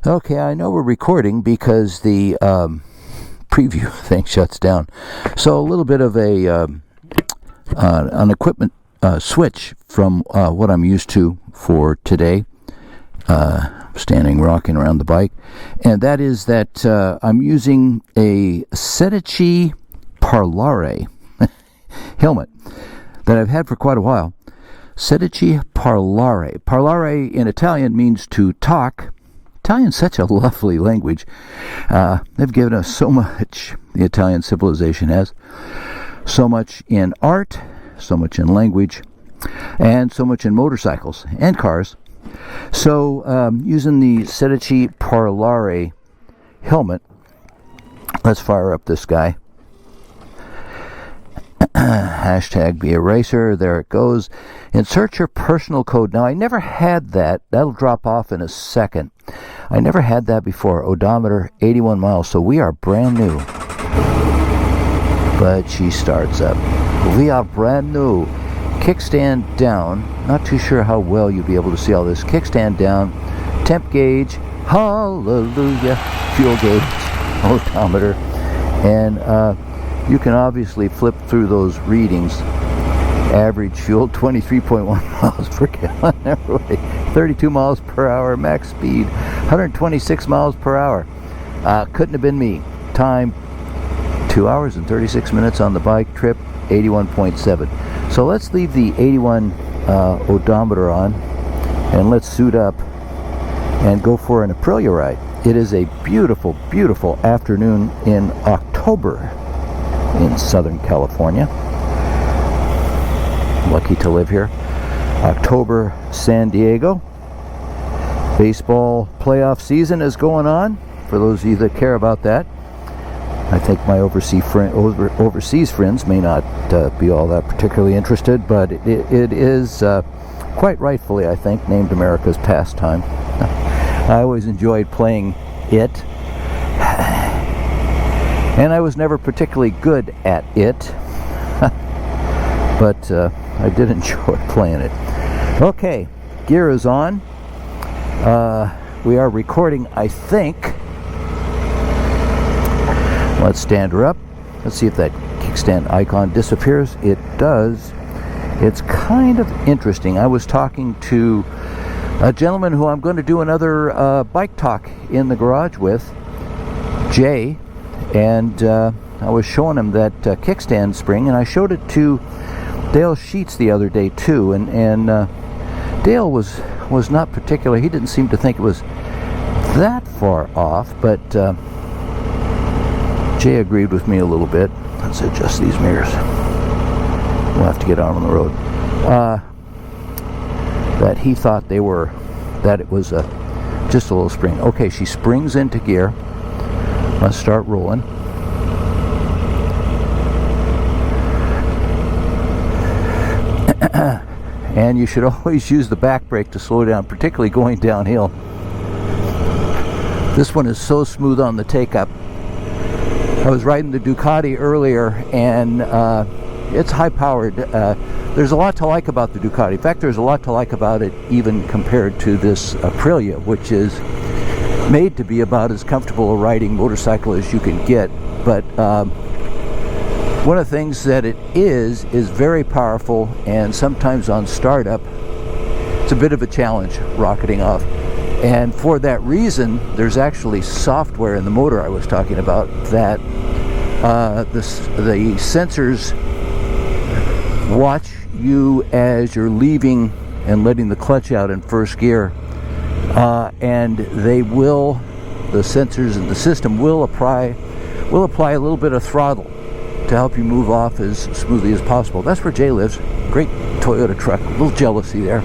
Okay, I know we're recording because the preview thing shuts down. So a little bit of an equipment switch from what I'm used to for today. Standing, rocking around the bike, and that is that I'm using a Sony Parlare helmet that I've had for quite a while. Sony Parlare. Parlare in Italian means to talk. Italian's such a lovely language. They've given us so much, the Italian civilization has. So much in art, so much in language, and so much in motorcycles and cars. So, using the Sony Parlare helmet, let's fire up this guy. Hashtag be a racer. There it goes. Insert your personal code. Now, I never had that. That'll drop off in a second. I never had that before. Odometer 81 miles. So we are brand new. But she starts up. We are brand new. Kickstand down. Not too sure how well you'll be able to see all this. Kickstand down. Temp gauge. Hallelujah. Fuel gauge. Odometer. And you can obviously flip through those readings. Average fuel 23.1 miles per gallon. 32 miles per hour. Max speed 126 miles per hour. Couldn't have been me. Time 2 hours and 36 minutes on the bike trip. 81.7. So let's leave the 81 odometer on and let's suit up and go for an Aprilia ride. It is a beautiful, beautiful afternoon in October in Southern California. Lucky to live here. October, San Diego. Baseball playoff season is going on, for those of you that care about that. I think my overseas friends may not be all that particularly interested, but it is quite rightfully, I think, named America's pastime. I always enjoyed playing it, and I was never particularly good at it, but I did enjoy playing it. Okay, gear is on. We are recording, I think. Let's stand her up. Let's see if that kickstand icon disappears. It does. It's kind of interesting. I was talking to a gentleman who I'm going to do another bike talk in the garage with, Jay, and I was showing him that kickstand spring, and I showed it to Dale Sheets the other day too, and Dale was not particular. He didn't seem to think it was that far off, but Jay agreed with me a little bit. Let's adjust these mirrors. We'll have to get out on the road. That he thought that it was just a little spring. Okay, she springs into gear. Let's start rolling. And you should always use the back brake to slow down, particularly going downhill. This one is so smooth on the take-up. I was riding the Ducati earlier, and it's high-powered. There's a lot to like about the Ducati. In fact, there's a lot to like about it even compared to this Aprilia, which is made to be about as comfortable a riding motorcycle as you can get. But one of the things that it is very powerful, and sometimes on startup, it's a bit of a challenge rocketing off. And for that reason, there's actually software in the motor I was talking about that the sensors watch you as you're leaving and letting the clutch out in first gear, and the sensors and the system will apply a little bit of throttle to help you move off as smoothly as possible. That's where Jay lives. Great Toyota truck. A little jealousy there.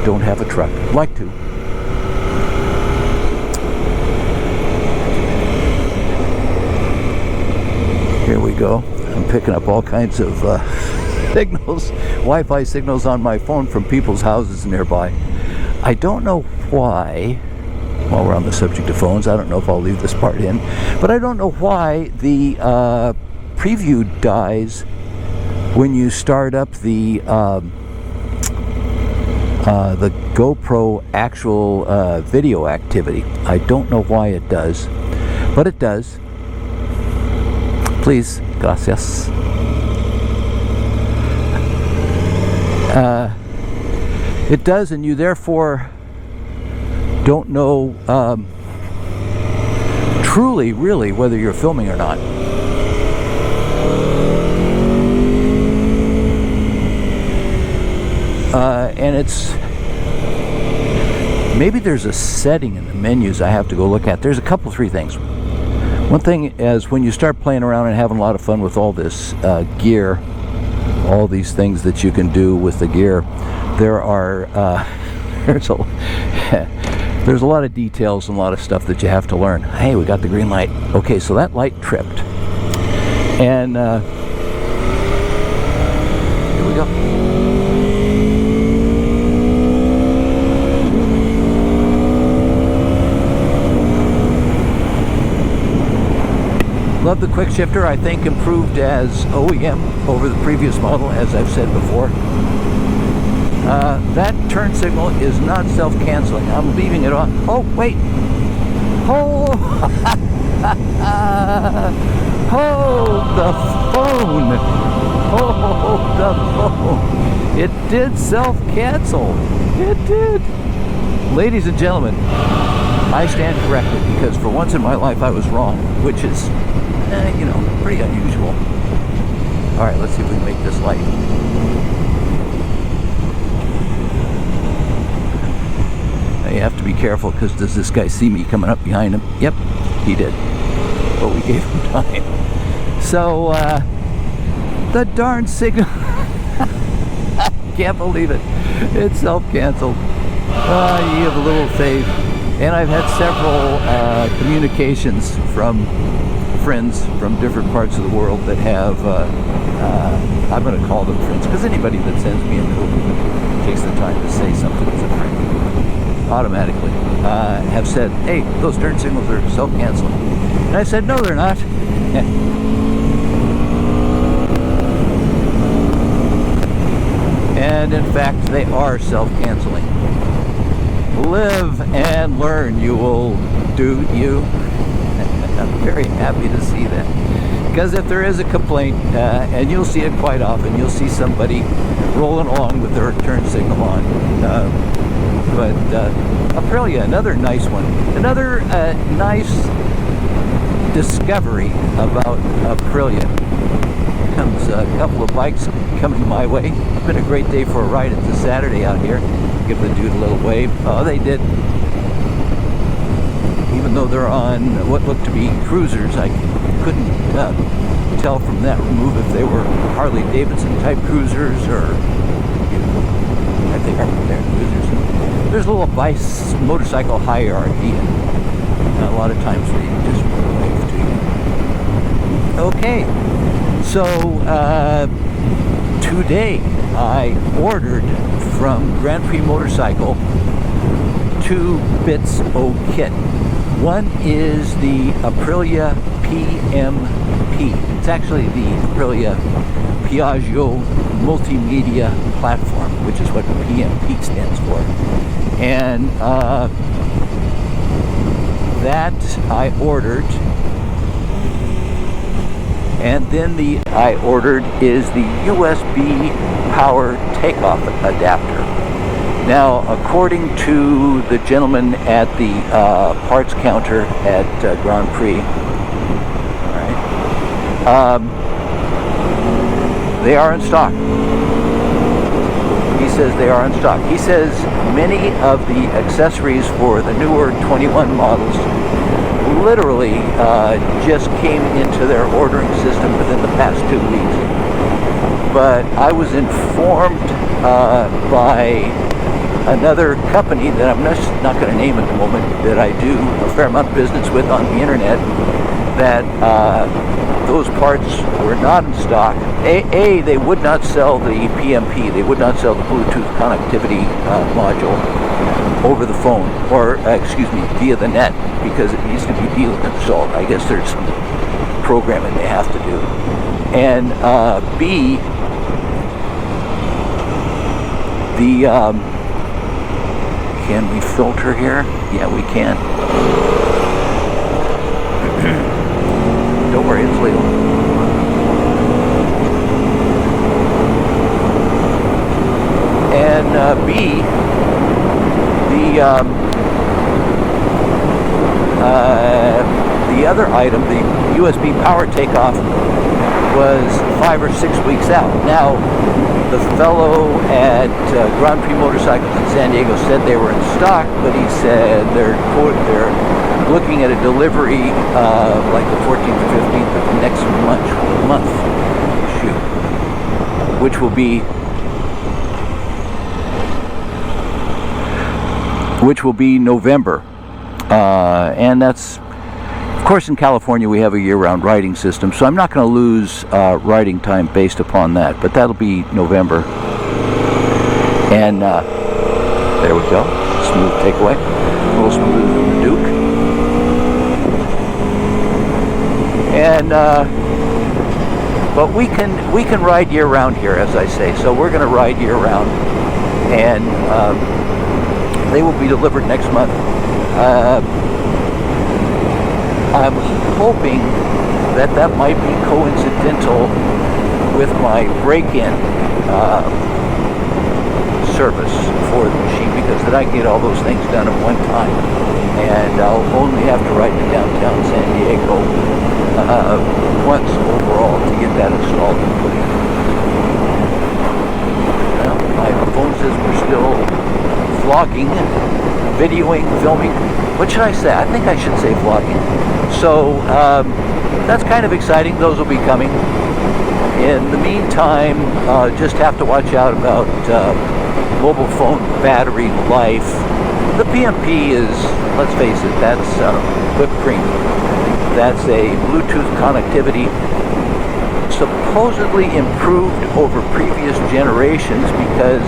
Don't have a truck. Like to. Here we go. I'm picking up all kinds of signals, Wi-Fi signals on my phone from people's houses nearby. I don't know why, while we're on the subject of phones, I don't know if I'll leave this part in, but I don't know why the preview dies when you start up the the GoPro actual video activity. I don't know why it does, but it does. Please, gracias. It does, and you therefore don't know truly, really, whether you're filming or not. And it's, maybe there's a setting in the menus I have to go look at. There's a couple, three things. One thing is when you start playing around and having a lot of fun with all this gear, all these things that you can do with the gear, there are there's a lot of details and a lot of stuff that you have to learn. Hey, we got the green light. Okay, so that light tripped, and here we go. Love the quick shifter. I think improved as OEM over the previous model, as I've said before. That turn signal is not self-canceling. I'm leaving it on. Oh, wait. Hold the phone. Hold the phone. It did self-cancel. It did. Ladies and gentlemen, I stand corrected, because for once in my life I was wrong, which is, you know, pretty unusual. All right, let's see if we can make this light. Now you have to be careful, because does this guy see me coming up behind him? Yep, he did. But we gave him time. So, the darn signal. I can't believe it. It's self-canceled. You have a little faith. And I've had several communications from friends from different parts of the world that have, I'm going to call them friends, because anybody that sends me a note takes the time to say something as a friend, automatically, have said, hey, those turn signals are self-canceling. And I said, no, they're not. And in fact, they are self-canceling. Live and learn. You will do you. I'm very happy to see that, because if there is a complaint, and you'll see it quite often, you'll see somebody rolling along with their turn signal on. But Aprilia, another nice one, another nice discovery about Aprilia. Comes a couple of bikes coming my way. It's been a great day for a ride. It's a Saturday out here. Give the dude a little wave. Oh, they did. Even though they're on what looked to be cruisers, I couldn't tell from that remove if they were Harley Davidson type cruisers or, you know, I think they're cruisers. There's a little motorcycle hierarchy, and a lot of times they just wave to you. Okay, so today I ordered from Grand Prix Motorcycle 2 bits o' kit. One is the Aprilia PMP. It's actually the Aprilia Piaggio Multimedia Platform, which is what PMP stands for. And that I ordered. And then I ordered is the USB power takeoff adapter. Now, according to the gentleman at the parts counter at Grand Prix, all right, they are in stock. He says they are in stock. He says many of the accessories for the newer 21 models literally just came into their ordering system within the past 2 weeks. But I was informed by another company that I'm not going to name at the moment, that I do a fair amount of business with on the internet, that those parts were not in stock. They would not sell the PMP. They would not sell the Bluetooth connectivity module over the phone, or excuse me, via the net, because it needs to be dealer installed. I guess there's some programming they have to do. And B, Can we filter here? Yeah, we can. Don't worry, it's legal. And B, the other item, the USB power takeoff, was 5 or 6 weeks out. Now, the fellow at Grand Prix Motorcycles in San Diego said they were in stock, but he said they're looking at a delivery like the 14th or 15th of next month, which will be November, and that's, of course, in California we have a year-round riding system, so I'm not going to lose riding time based upon that, but that'll be November. And there we go, smooth takeaway, a little smoother than the Duke. And but we can ride year-round here, as I say, so we're going to ride year-round, and they will be delivered next month. I'm hoping that might be coincidental with my break-in service for the machine, because then I can get all those things done at one time, and I'll only have to ride to downtown San Diego once overall to get that installed and put in. Well, my phone says we're still vlogging, videoing, filming. What should I say? I think I should say vlogging. So that's kind of exciting. Those will be coming. In the meantime, just have to watch out about mobile phone battery life. The PMP is, let's face it, that's whipped cream. That's a Bluetooth connectivity, supposedly improved over previous generations, because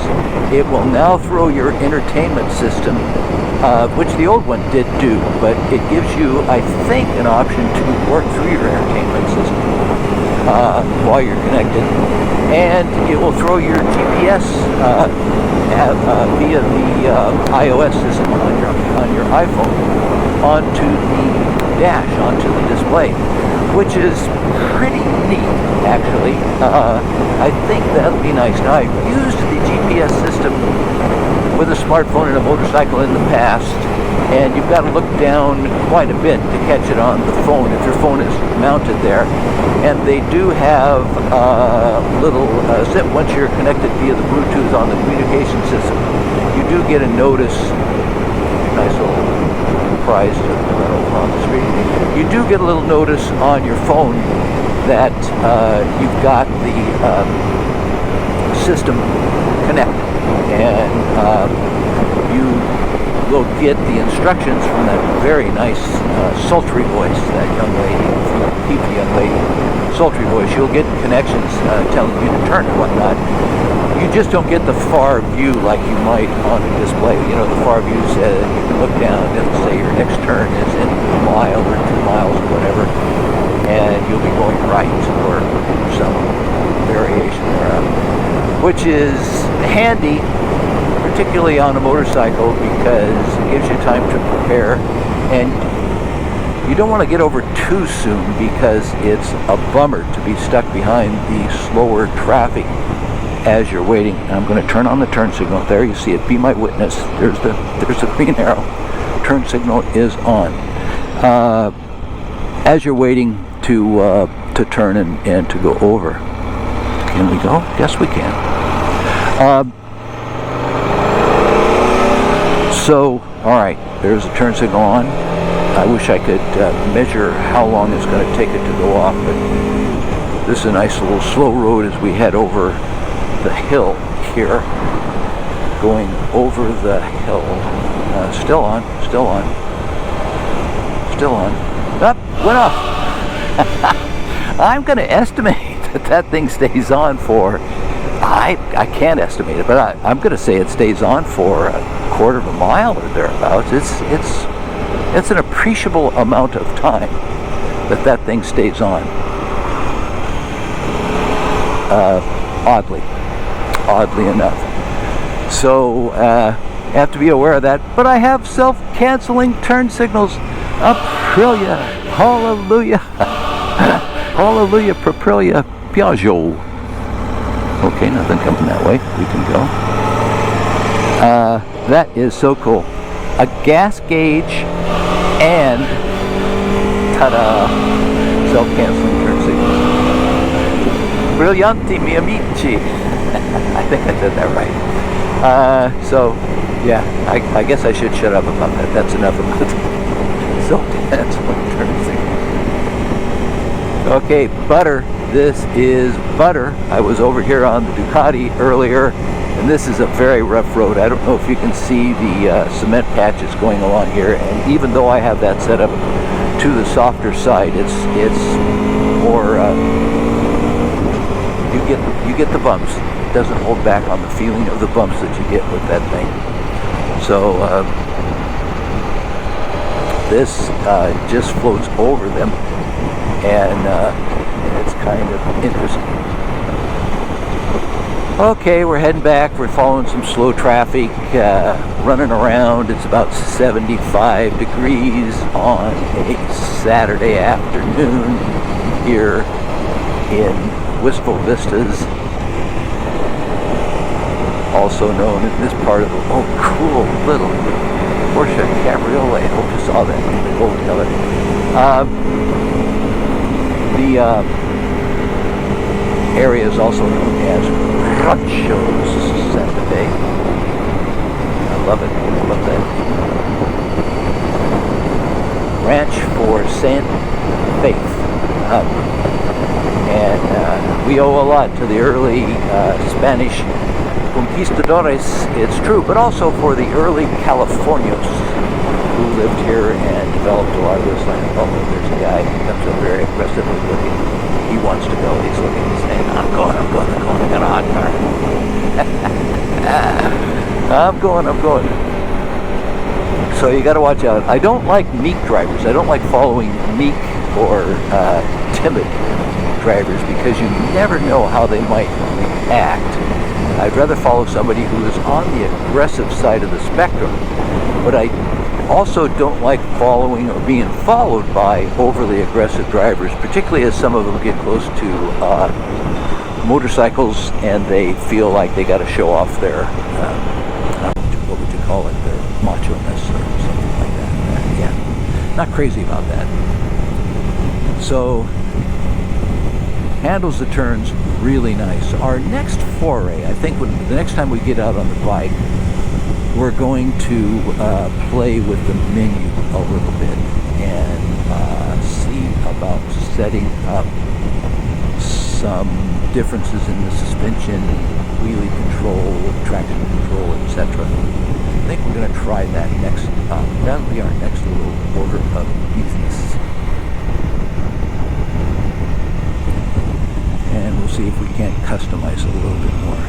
it will now throw your entertainment system, which the old one did do, but it gives you, I think, an option to work through your entertainment system while you're connected, and it will throw your GPS via the iOS system on your iPhone onto the dash, onto the display, which is pretty neat, actually. I think that'll be nice. Now, I've used the GPS system with a smartphone and a motorcycle in the past, and you've got to look down quite a bit to catch it on the phone if your phone is mounted there. And they do have little zip once you're connected via the Bluetooth on the communication system. You do get a notice, nice little prize to run over on the street. You do get a little notice on your phone that you've got the system connected, and you will get the instructions from that very nice sultry voice, that young lady, peepy young lady, sultry voice. You'll get connections telling you to turn and whatnot. You just don't get the far view like you might on a display. You know, the far view says you can look down and it'll say your next turn is in a mile or 2 miles or whatever, and you'll be going right or some variation thereof, which is handy, particularly on a motorcycle, because it gives you time to prepare, and you don't want to get over too soon, because it's a bummer to be stuck behind the slower traffic as you're waiting. And I'm going to turn on the turn signal. There you see it. Be my witness. There's the green arrow. Turn signal is on. As you're waiting to turn and to go over. Can we go? Yes, we can. So, all right, there's the turn signal on. I wish I could measure how long it's going to take it to go off, but this is a nice little slow road as we head over the hill here. Going over the hill. Still on. Up, went off. I'm going to estimate that thing stays on for, I can't estimate it, but I'm going to say it stays on for a quarter of a mile or thereabouts. It's an appreciable amount of time that thing stays on. Oddly enough. So have to be aware of that. But I have self-canceling turn signals. Aprilia, hallelujah. Hallelujah, Aprilia Piaggio. Okay, nothing coming that way. We can go. That is so cool. A gas gauge and ta-da, self-canceling turn signals. Brillianti, mi amici. I think I said that right. So, yeah, I guess I should shut up about that. That's enough about self-canceling turn signals. Okay, butter. This is butter. I was over here on the Ducati earlier, and this is a very rough road. I don't know if you can see the cement patches going along here, and even though I have that set up to the softer side, it's more, you get the bumps. It doesn't hold back on the feeling of the bumps that you get with that thing. So this just floats over them, and it's kind of interesting. Okay, we're heading back. We're following some slow traffic, running around. It's about 75 degrees on a Saturday afternoon here in Wistful Vistas, also known in this part of the, oh, cool little Porsche Cabriolet. I hope you saw that in the gold color. The area is also known as Rancho Santa Fe. I love it. I love that. Ranch for Saint Faith. And we owe a lot to the early Spanish conquistadores, it's true, but also for the early Californios who lived here and developed a lot of this land. Oh, there's a guy who comes up very aggressively looking. He wants to go. He's looking, he's saying, I'm going. I got a hot car. I'm going. So you got to watch out. I don't like meek drivers. I don't like following meek or timid drivers because you never know how they might react. I'd rather follow somebody who is on the aggressive side of the spectrum, but I also don't like following or being followed by overly aggressive drivers, particularly as some of them get close to motorcycles and they feel like they got to show off their, what would you call it, their macho-ness or something like that. Yeah, not crazy about that. So, handles the turns really nice. Our next foray, I think the next time we get out on the bike, we're going to play with the menu a little bit and see about setting up some differences in the suspension, wheelie control, traction control, etc. I think we're going to try that next. That'll be our next little order of business. And we'll see if we can't customize it a little bit more.